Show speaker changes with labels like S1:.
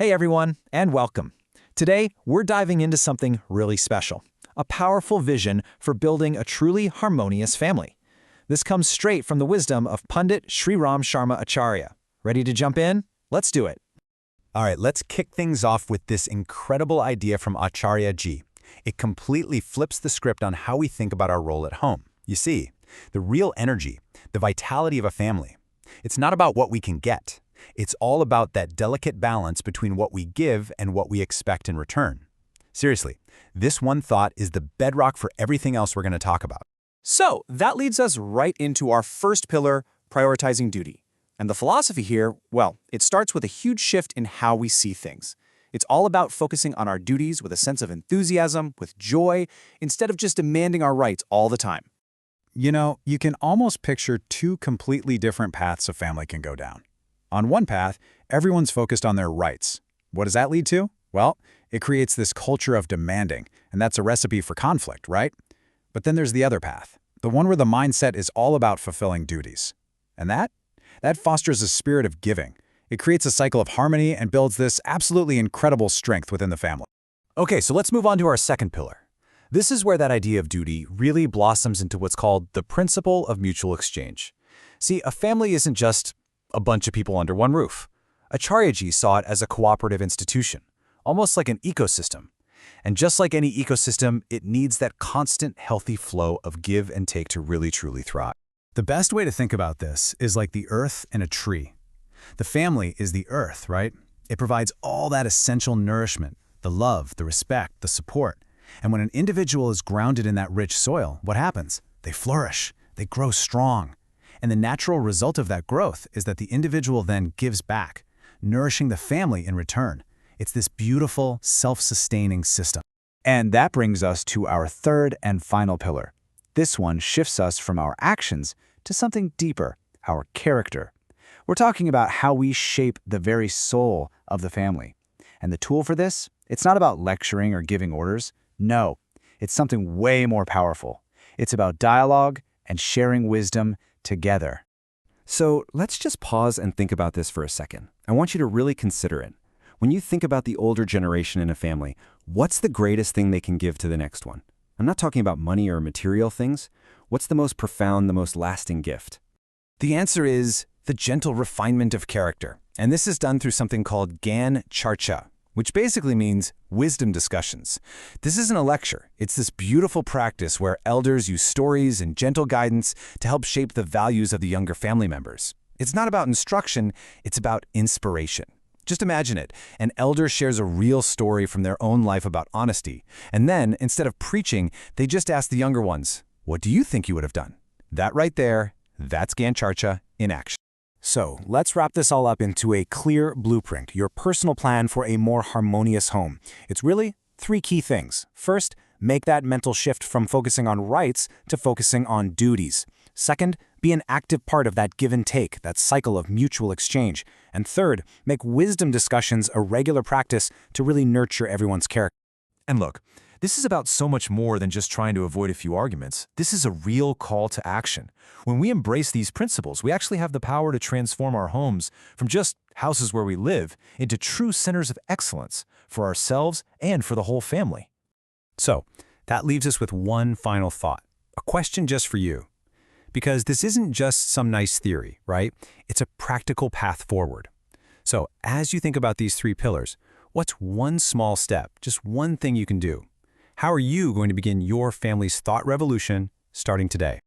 S1: Hey everyone, and welcome. Today, we're diving into something really special, a powerful vision for building a truly harmonious family. This comes straight from the wisdom of Pandit Shriram Sharma Acharya. Ready to jump in? Let's do it.
S2: All right, let's kick things off with this incredible idea from Acharya ji. It completely flips the script on how we think about our role at home. You see, the real energy, the vitality of a family, it's not about what we can get. It's all about that delicate balance between what we give and what we expect in return. Seriously, this one thought is the bedrock for everything else we're going to talk about.
S1: So, that leads us right into our first pillar, prioritizing duty. And the philosophy here, well, it starts with a huge shift in how we see things. It's all about focusing on our duties with a sense of enthusiasm, with joy, instead of just demanding our rights all the time.
S3: You know, you can almost picture two completely different paths a family can go down. On one path, everyone's focused on their rights. What does that lead to? Well, it creates this culture of demanding, and that's a recipe for conflict, right? But then there's the other path, the one where the mindset is all about fulfilling duties. And that fosters a spirit of giving. It creates a cycle of harmony and builds this absolutely incredible strength within the family.
S1: Okay, so let's move on to our second pillar. This is where that idea of duty really blossoms into what's called the principle of mutual exchange. See, a family isn't just a bunch of people under one roof. Acharya-ji saw it as a cooperative institution, almost like an ecosystem. And just like any ecosystem, it needs that constant, healthy flow of give and take to really, truly thrive.
S3: The best way to think about this is like the earth and a tree. The family is the earth, right? It provides all that essential nourishment, the love, the respect, the support. And when an individual is grounded in that rich soil, what happens? They flourish, they grow strong. And the natural result of that growth is that the individual then gives back, nourishing the family in return. It's this beautiful, self-sustaining system.
S4: And that brings us to our third and final pillar. This one shifts us from our actions to something deeper, our character. We're talking about how we shape the very soul of the family. And the tool for this, it's not about lecturing or giving orders. No, it's something way more powerful. It's about dialogue and sharing wisdom together.
S5: So let's just pause and think about this for a second. I want you to really consider it. When you think about the older generation in a family, what's the greatest thing they can give to the next one? I'm not talking about money or material things. What's the most profound, the most lasting gift?
S1: The answer is the gentle refinement of character. And this is done through something called Gyan Charcha, which basically means wisdom discussions. This isn't a lecture. It's this beautiful practice where elders use stories and gentle guidance to help shape the values of the younger family members. It's not about instruction, it's about inspiration. Just imagine it. An elder shares a real story from their own life about honesty, and then, instead of preaching, they just ask the younger ones, "What do you think you would have done?" That right there, that's Gyan Charcha in action. So, let's wrap this all up into a clear blueprint, your personal plan for a more harmonious home. It's really three key things. First, make that mental shift from focusing on rights to focusing on duties. Second, be an active part of that give and take, that cycle of mutual exchange. And third, make wisdom discussions a regular practice to really nurture everyone's character. And look, this is about so much more than just trying to avoid a few arguments. This is a real call to action. When we embrace these principles, we actually have the power to transform our homes from just houses where we live into true centers of excellence for ourselves and for the whole family.
S3: So, that leaves us with one final thought, a question just for you. Because this isn't just some nice theory, right? It's a practical path forward. So, as you think about these three pillars, what's one small step, just one thing you can do? How are you going to begin your family's thought revolution starting today?